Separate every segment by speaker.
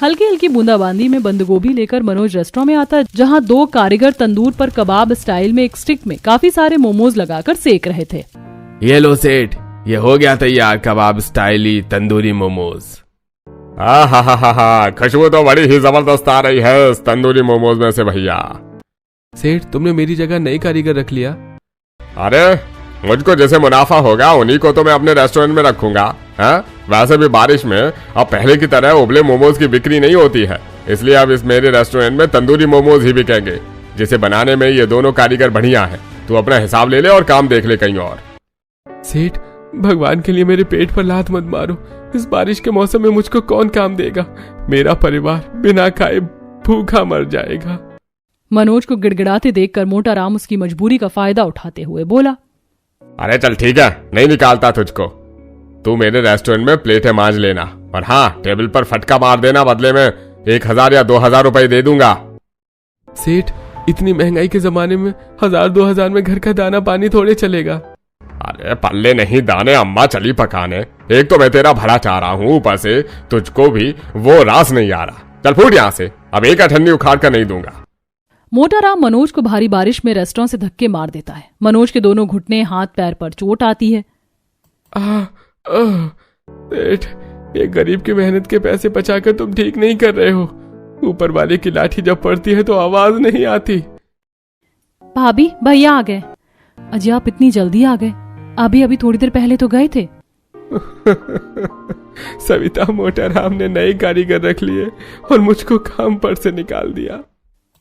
Speaker 1: हल्की हल्की बूंदाबांदी में बंद गोभी लेकर मनोज रेस्टोरेंट में आता है, जहाँ 2 कारीगर तंदूर पर कबाब स्टाइल में एक स्टिक में काफी सारे मोमोज लगाकर सेक रहे थे।
Speaker 2: ये लो सेठ, ये हो गया तैयार कबाब स्टाइली तंदूरी मोमोज।
Speaker 3: हा, खुशबू तो बड़ी ही जबरदस्त आ रही है इस तंदूरी मोमोज में से भैया।
Speaker 2: सेठ, तुमने मेरी जगह नई कारीगर रख लिया।
Speaker 3: अरे मुझको जैसे मुनाफा होगा उन्हीं को तो मैं अपने रेस्टोरेंट में रखूंगा। वैसे भी बारिश में अब पहले की तरह उबले मोमोज की बिक्री नहीं होती है, इसलिए अब इस मेरे रेस्टोरेंट में तंदूरी मोमोज ही बिकेंगे, जिसे बनाने में ये दोनों कारीगर बढ़िया है। तू अपना हिसाब ले ले और काम देख ले कहीं और।
Speaker 2: सेठ, भगवान के लिए मेरे पेट पर लात मत मारो। इस बारिश के मौसम में मुझको कौन काम देगा? मेरा परिवार बिना खाए भूखा मर जाएगा।
Speaker 1: मनोज को गिड़गिड़ाते देखकर मोटा राम उसकी मजबूरी का फायदा उठाते हुए बोला,
Speaker 3: अरे चल ठीक है, नहीं निकालता तुझको। तू मेरे रेस्टोरेंट में प्लेटें मांज लेना, और हाँ, टेबल पर फटका मार देना, बदले में 1000 या 2000 रुपए दे दूंगा।
Speaker 2: सेठ, इतनी महंगाई के जमाने में 1000-2000 में घर का दाना पानी थोड़े चलेगा।
Speaker 3: अरे पल्ले नहीं दाने अम्मा चली पकाने। एक तो मैं तेरा भला चाह रहा हूँ, ऊपर से तुझको भी वो रास नहीं आ रहा। चल फूट यहाँ से, अब एक अठन्नी उखाड़ कर नहीं दूंगा।
Speaker 1: मोटा राम मनोज को भारी बारिश में रेस्टोरेंट से धक्के मार देता है। मनोज के दोनों घुटने, हाथ पैर पर चोट आती है।
Speaker 2: सेठ, ये गरीब की मेहनत के पैसे बचाकर तुम ठीक नहीं कर रहे हो। ऊपर वाले की लाठी जब पड़ती है तो आवाज नहीं आती।
Speaker 1: भाभी, भैया आ गए। अजी, आप इतनी जल्दी आ गए? अभी थोड़ी देर पहले तो गए थे।
Speaker 2: सविता, मोटा राम ने नए कारीगर रख लिए और मुझको काम पर से निकाल दिया।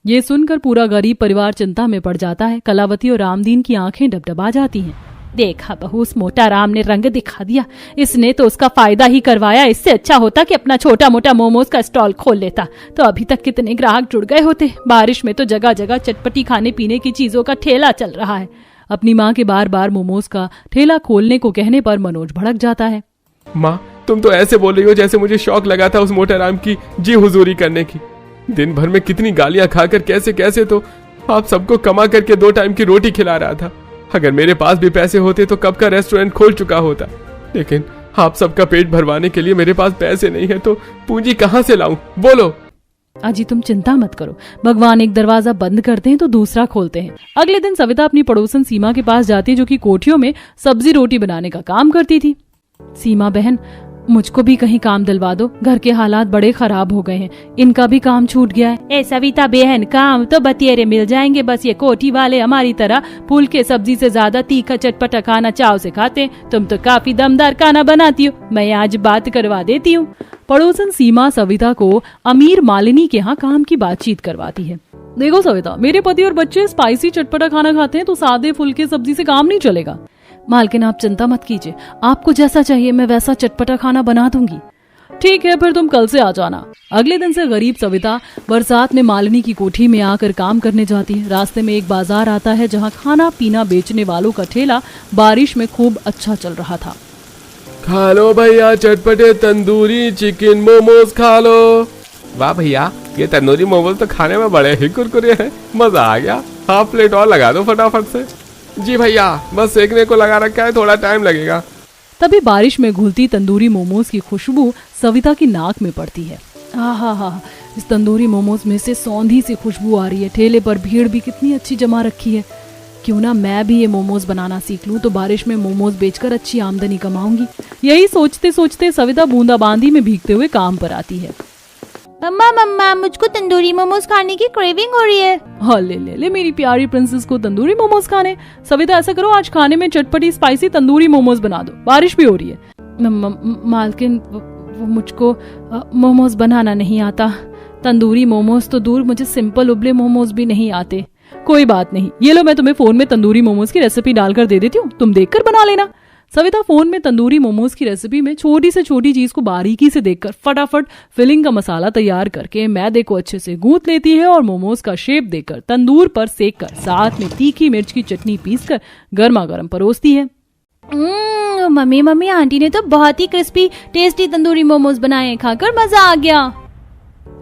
Speaker 1: ये सुनकर पूरा गरीब परिवार चिंता में पड़ जाता है। कलावती और रामदीन की आंखें डबडबा जाती हैं। देखा बहू, उस मोटा राम ने रंग दिखा दिया। इसने तो उसका फायदा ही करवाया। इससे अच्छा होता कि अपना छोटा मोटा मोमोज का स्टॉल खोल लेता, तो अभी तक कितने ग्राहक जुड़ गए होते। बारिश में तो जगह जगह चटपटी खाने पीने की चीजों का ठेला चल रहा है। अपनी माँ के बार बार मोमोज का ठेला खोलने को कहने पर मनोज भड़क जाता है।
Speaker 2: माँ, तुम तो ऐसे बोल रही हो जैसे मुझे शौक लगा था उस मोटा राम की जी हुजूरी करने की। दिन भर में कितनी गालियां खाकर कैसे कैसे तो आप सबको कमा करके 2 टाइम की रोटी खिला रहा था। अगर मेरे पास भी पैसे होते तो कब का रेस्टोरेंट खोल चुका होता, लेकिन आप सबका पेट भरवाने के लिए मेरे पास पैसे नहीं है, तो पूंजी कहाँ से लाऊं? बोलो।
Speaker 1: अजी, तुम चिंता मत करो, भगवान एक दरवाजा बंद करते हैं तो दूसरा खोलते हैं। अगले दिन सविता अपनी पड़ोसन सीमा के पास जाती है, जो कि कोठियों में सब्जी रोटी बनाने का काम करती थी। सीमा बहन, मुझको भी कहीं काम दिलवा दो, घर के हालात बड़े खराब हो गए हैं, इनका भी काम छूट गया है। ए सविता बहन, काम तो बतेरे मिल जाएंगे, बस ये कोठी वाले हमारी तरह फूल के सब्जी से ज्यादा तीखा चटपटा खाना चाव से खाते हैं। तुम तो काफी दमदार खाना बनाती हो, मैं आज बात करवा देती हूँ। पड़ोसन सीमा सविता को अमीर मालिनी के यहाँ काम की बातचीत करवाती है। देखो सविता, मेरे पति और बच्चे स्पाइसी चटपटा खाना खाते हैं, तो सादे फुल्के सब्जी से काम नहीं चलेगा। मालकिन, आप चिंता मत कीजिए, आपको जैसा चाहिए मैं वैसा चटपटा खाना बना दूंगी। ठीक है, फिर तुम कल से आ जाना। अगले दिन से गरीब सविता बरसात में मालिनी की कोठी में आकर काम करने जाती है। रास्ते में एक बाजार आता है, जहाँ खाना पीना बेचने वालों का ठेला बारिश में खूब अच्छा चल रहा था।
Speaker 2: खा लो भैया चटपटे तंदूरी चिकन मोमोज खा लो। वाह भैया, ये तंदूरी मोमोज तो खाने में बड़े ही कुरकुरे हैं, मजा आ गया। हाफ प्लेट और लगा दो फटाफट से। जी भैया, बस सेकने को लगा रखा है, थोड़ा टाइम लगेगा।
Speaker 1: तभी बारिश में घुलती तंदूरी मोमोज की खुशबू सविता की नाक में पड़ती है। हा, इस तंदूरी मोमोज में से सौंधी सी खुशबू आ रही है। ठेले पर भीड़ भी कितनी अच्छी जमा रखी है। क्यों ना मैं भी ये मोमोज बनाना सीख लूं, तो बारिश में मोमोज बेचकर अच्छी आमदनी कमाऊंगी। यही सोचते सोचते सविता बूंदाबांदी में भीगते हुए काम पर आती है।
Speaker 4: मम्मा, मुझको तंदूरी मोमोज खाने की क्रेविंग हो रही है।
Speaker 1: हाँ, ले मेरी प्यारी प्रिंसेस को तंदूरी मोमोज खाने। सविता, ऐसा करो, आज खाने में चटपटी स्पाइसी तंदूरी मोमोज बना दो, बारिश भी हो रही है। मालकिन, वो मुझको मोमोज बनाना नहीं आता। तंदूरी मोमोज तो दूर, मुझे सिंपल उबले मोमोज भी नहीं आते। कोई बात नहीं, ये लो, मैं तुम्हें फोन में तंदूरी मोमोज की रेसिपी डालकर दे देती हूँ, तुम देखकर बना लेना। सविता फोन में तंदूरी मोमोज की रेसिपी में छोटी से छोटी चीज को बारीकी से देखकर फटाफट फिलिंग का मसाला तैयार करके मैदे को अच्छे से गूंथ लेती है और मोमोज का शेप देकर तंदूर पर सेक कर साथ में तीखी मिर्च की चटनी पीसकर गर्मा गर्म परोसती है।
Speaker 4: मम्मी, आंटी ने तो बहुत ही क्रिस्पी टेस्टी तंदूरी मोमोज बनाए, खाकर मजा आ गया।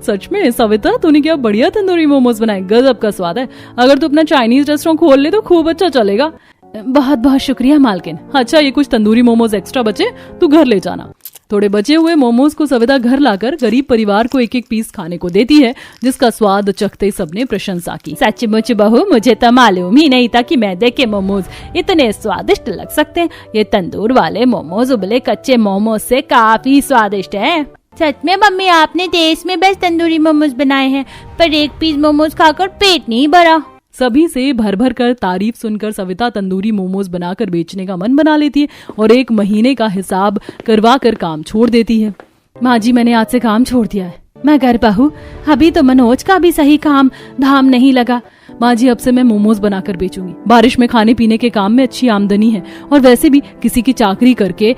Speaker 1: सच में सविता, तूने क्या बढ़िया तंदूरी मोमोज बनाए, गजब का स्वाद है। अगर तू अपना चाइनीज रेस्टोरेंट खोल ले तो खूब अच्छा चलेगा। बहुत बहुत शुक्रिया मालकिन। अच्छा, ये कुछ तंदूरी मोमोज एक्स्ट्रा बचे, तू घर ले जाना। थोड़े बचे हुए मोमोज को सविता घर लाकर गरीब परिवार को एक एक पीस खाने को देती है, जिसका स्वाद चखते सबने प्रशंसा की।
Speaker 4: सचमुच बहू, मुझे तो मालूम ही नहीं था कि मैदे के मोमोज इतने स्वादिष्ट लग सकते हैं। ये तंदूर वाले मोमोज उबले कच्चे मोमोज से काफी स्वादिष्ट है। सच में मम्मी, आपने देश में बेस्ट तंदूरी मोमोज बनाए हैं, पर एक पीस मोमोज खाकर पेट नहीं भरा।
Speaker 1: सभी से भर भर कर तारीफ सुनकर सविता तंदूरी मोमोज बनाकर बेचने का मन बना लेती है और 1 महीने का हिसाब करवा कर काम छोड़ देती है।
Speaker 4: माँ जी, मैंने आज से काम छोड़ दिया है। मैं घर पर हूँ, अभी तो मनोज का भी सही काम धाम नहीं लगा।
Speaker 1: माँ जी, अब से मैं मोमोज बनाकर बेचूंगी। बारिश में खाने पीने के काम में अच्छी आमदनी है और वैसे भी किसी की चाकरी करके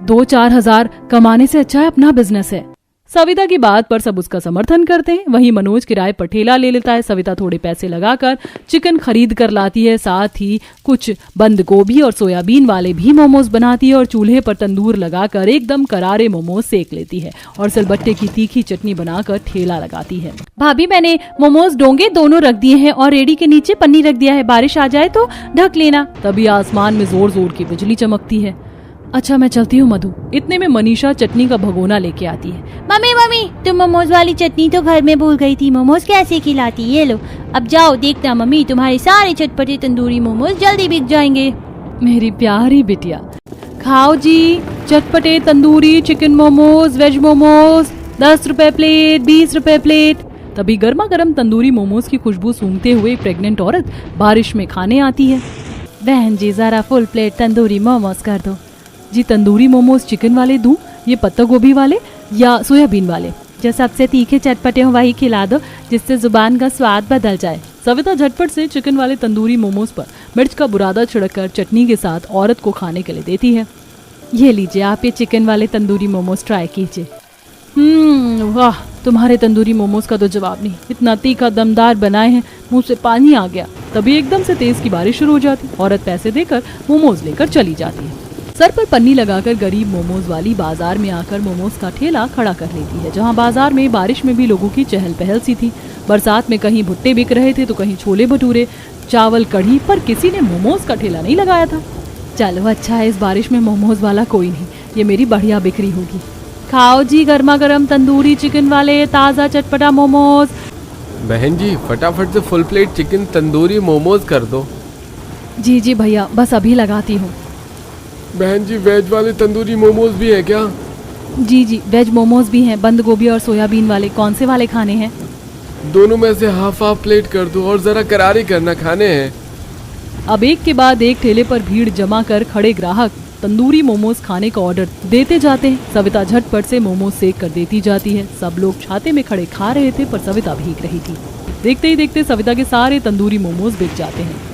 Speaker 1: 2-4 हजार कमाने से अच्छा है अपना बिजनेस है। सविता की बात पर सब उसका समर्थन करते हैं। वहीं मनोज किराए पर ठेला ले लेता है। सविता थोड़े पैसे लगाकर चिकन खरीद कर लाती है, साथ ही कुछ बंद गोभी और सोयाबीन वाले भी मोमोज बनाती है और चूल्हे पर तंदूर लगाकर एकदम करारे मोमोज सेक लेती है और सिलबट्टे की तीखी चटनी बनाकर ठेला लगाती है।
Speaker 4: भाभी, मैंने मोमोज डोंगे दोनों रख दिए हैं और रेडी के नीचे पन्नी रख दिया है, बारिश आ जाए तो ढक लेना।
Speaker 1: तभी आसमान में जोर जोर की बिजली चमकती है। अच्छा, मैं चलती हूँ मधु। इतने में मनीषा चटनी का भगोना लेके आती है।
Speaker 4: मम्मी, तुम मोमोज वाली चटनी तो घर में भूल गई थी, मोमोज कैसे खिलाती? ये लो, अब जाओ, देखना मम्मी, तुम्हारे सारे चटपटे तंदूरी मोमोज जल्दी बिक जाएंगे।
Speaker 1: मेरी प्यारी बिटिया, खाओ जी चटपटे तंदूरी चिकन मोमोज, वेज मोमोज, 10 रुपए प्लेट, 20 रुपए प्लेट। तभी गर्मा गर्म तंदूरी मोमोज की खुशबू सूंघते हुए प्रेग्नेंट औरत बारिश में खाने आती है।
Speaker 4: बहन जी, जरा फुल प्लेट तंदूरी मोमोज कर दो।
Speaker 1: जी, तंदूरी मोमोज चिकन वाले दूं, ये पत्ता गोभी वाले या सोयाबीन वाले?
Speaker 4: जो सबसे तीखे चटपटे हो वही खिला दो, जिससे जुबान का स्वाद बदल जाए।
Speaker 1: सविता झटपट से चिकन वाले तंदूरी मोमोज पर मिर्च का बुरादा छिड़ककर चटनी के साथ औरत को खाने के लिए देती है।
Speaker 4: ये लीजिए, आप ये चिकन वाले तंदूरी मोमोज ट्राई कीजिए।
Speaker 1: वाह, तुम्हारे तंदूरी मोमोज का तो जवाब नहीं। इतना तीखा दमदार बनाए हैं, मुंह से पानी आ गया। तभी एकदम से तेज की बारिश शुरू हो जाती। औरत पैसे देकर मोमोज लेकर चली जाती है। सर पर पन्नी लगाकर गरीब मोमोज वाली बाजार में आकर मोमोज का ठेला खड़ा कर लेती है, जहां बाजार में बारिश में भी लोगों की चहल पहल सी थी। बरसात में कहीं भुट्टे बिक रहे थे तो कहीं छोले भटूरे, चावल, कढ़ी, पर किसी ने मोमोज का ठेला नहीं लगाया था। चलो अच्छा है, इस बारिश में मोमोज वाला कोई नहीं, ये मेरी बढ़िया बिक्री होगी। खाओ जी गर्मा गर्म तंदूरी चिकन वाले ताज़ा चटपटा मोमोज।
Speaker 2: बहन जी, फटाफट से full plate chicken tandoori momos कर दो।
Speaker 1: जी जी भैया, बस अभी लगाती हूँ।
Speaker 2: बहन जी, वेज वाले तंदूरी मोमोज भी है क्या?
Speaker 1: जी जी, वेज मोमोज भी हैं, बंद गोभी और सोयाबीन वाले। कौन से वाले खाने हैं?
Speaker 2: दोनों में से हाफ प्लेट कर दो और जरा करारे करना, खाने हैं।
Speaker 1: अब एक के बाद एक ठेले पर भीड़ जमा कर खड़े ग्राहक तंदूरी मोमोज खाने का ऑर्डर देते जाते हैं। सविता झटपट से मोमोज सेक कर देती जाती है। सब लोग छाते में खड़े खा रहे थे, पर सविता भीग रही थी। देखते ही देखते सविता के सारे तंदूरी मोमोज बिक जाते हैं।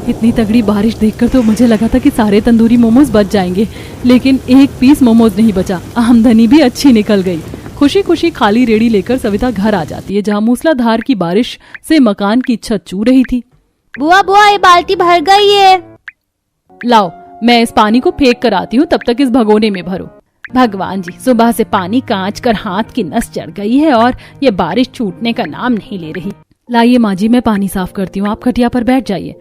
Speaker 1: इतनी तगड़ी बारिश देखकर तो मुझे लगा था कि सारे तंदूरी मोमोज बच जाएंगे, लेकिन एक पीस मोमोज नहीं बचा। आमदनी भी अच्छी निकल गई। खुशी खुशी खाली रेड़ी लेकर सविता घर आ जाती है, जहाँ मूसलाधार की बारिश से मकान की छत चू रही थी।
Speaker 4: बुआ बुआ, ये बाल्टी भर गई है।
Speaker 1: लाओ, मैं इस पानी को फेंक कर आती हूँ, तब तक इस भगोने में भरो।
Speaker 4: भगवान जी, सुबह से पानी कांच कर हाथ की नस चढ़ गई है और ये बारिश छूटने का नाम नहीं ले रही।
Speaker 1: लाइए माँ जी, मैं पानी साफ करती हूँ, आप खटिया पर बैठ जाइए।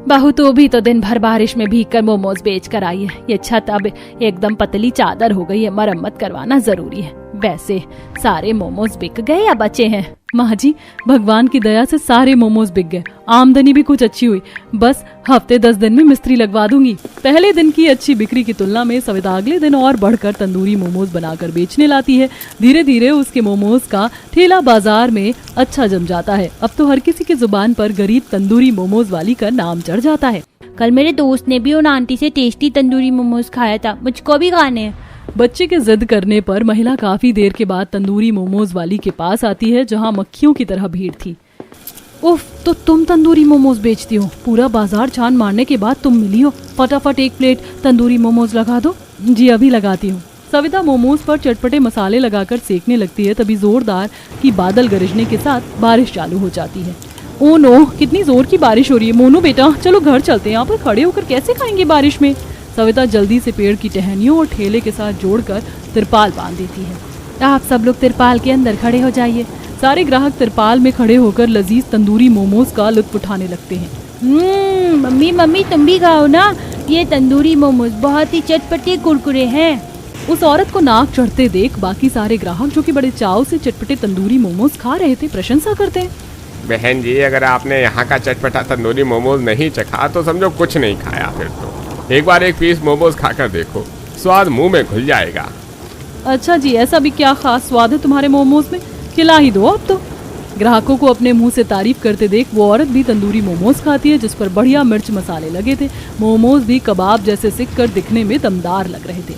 Speaker 4: बहू, तो भी तो दिन भर बारिश में भीग कर मोमोज बेच कर आई है। ये छत अब एकदम पतली चादर हो गई है, मरम्मत करवाना जरूरी है। वैसे सारे मोमोज बिक गए या बचे हैं?
Speaker 1: माँ जी, भगवान की दया से सारे मोमोज बिक गए, आमदनी भी कुछ अच्छी हुई। बस हफ्ते 10 दिन में मिस्त्री लगवा दूंगी। पहले दिन की अच्छी बिक्री की तुलना में सविता अगले दिन और बढ़कर तंदूरी मोमोज बनाकर बेचने लाती है। धीरे धीरे उसके मोमोज का ठेला बाजार में अच्छा जम जाता है। अब तो हर किसी की जुबान पर गरीब तंदूरी मोमोज वाली का नाम चढ़ जाता है।
Speaker 4: कल मेरे दोस्त ने भी उन आंटी से टेस्टी तंदूरी मोमोज खाया था, मुझको भी खाने हैं।
Speaker 1: बच्चे के जिद करने पर महिला काफी देर के बाद तंदूरी मोमोज वाली के पास आती है, जहां मक्खियों की तरह भीड़ थी। उफ, तो तुम तंदूरी मोमोज बेचती हो? पूरा बाजार छान मारने के बाद तुम मिली हो। फटाफट एक प्लेट तंदूरी मोमोज लगा दो। जी अभी लगाती हूँ। सविता मोमोज पर चटपटे मसाले लगाकर सेकने लगती है। तभी जोरदार की बादल गरजने के साथ बारिश चालू हो जाती है। ओ नो, कितनी जोर की बारिश हो रही है। मोनू बेटा, चलो घर चलते हैं, यहाँ पर खड़े होकर कैसे खाएंगे बारिश में। सविता जल्दी से पेड़ की टहनियों और ठेले के साथ जोड़कर तिरपाल बांध देती है।
Speaker 4: आप सब लोग तिरपाल के अंदर खड़े हो जाइए।
Speaker 1: सारे ग्राहक तिरपाल में खड़े होकर लजीज तंदूरी मोमोज का लुत्फ उठाने लगते हैं।
Speaker 4: मम्मी तुम भी खाओ ना, ये तंदूरी मोमोज बहुत ही चटपटे कुरकुरे हैं।
Speaker 1: उस औरत को नाक चढ़ते देख बाकी सारे ग्राहक जो कि बड़े चाव से चटपटे तंदूरी मोमोज खा रहे थे प्रशंसा करते हैं।
Speaker 3: बहन जी, अगर आपने यहाँ का चटपटा तंदूरी मोमोज नहीं चखा तो समझो कुछ नहीं खाया। फिर तो एक बार एक पीस मोमोज खाकर देखो, स्वाद मुंह में घुल जाएगा।
Speaker 1: अच्छा जी, ऐसा भी क्या खास स्वाद है तुम्हारे मोमोज में, खिला ही दो अब तो। ग्राहकों को अपने मुंह से तारीफ करते देख वो औरत भी तंदूरी मोमोज खाती है जिस पर बढ़िया मिर्च मसाले लगे थे। मोमोज भी कबाब जैसे सिक कर दिखने में दमदार लग रहे थे।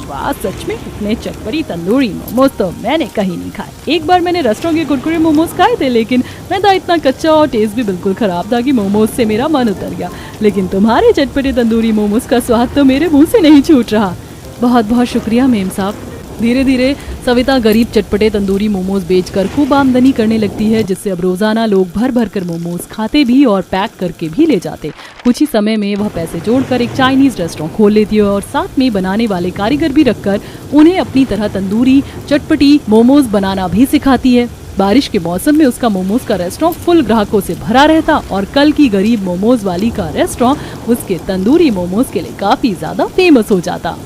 Speaker 1: वाह, सच में इतने चटपटी तंदूरी मोमोज तो मैंने कहीं नहीं खाए। एक बार मैंने रेस्टोरेंट के कुरकुरे मोमोज खाए थे, लेकिन मैदा इतना कच्चा और टेस्ट भी बिल्कुल खराब था कि मोमोज से मेरा मन उतर गया। लेकिन तुम्हारे चटपटे तंदूरी मोमोज का स्वाद तो मेरे मुंह से नहीं छूट रहा। बहुत बहुत शुक्रिया मेम साहब। धीरे धीरे सविता गरीब चटपटे तंदूरी मोमोज बेचकर खूब आमदनी करने लगती है, जिससे अब रोजाना लोग भर भर कर मोमोज खाते भी और पैक करके भी ले जाते। कुछ ही समय में वह पैसे जोड़कर एक चाइनीज रेस्टोरेंट खोल लेती है और साथ में बनाने वाले कारीगर भी रखकर उन्हें अपनी तरह तंदूरी चटपटी मोमोज बनाना भी सिखाती है। बारिश के मौसम में उसका मोमोज का रेस्टोरेंट फुल ग्राहकों से भरा रहता और कल की गरीब मोमोज वाली का रेस्टोरेंट उसके तंदूरी मोमोज के लिए काफी ज्यादा फेमस हो जाता।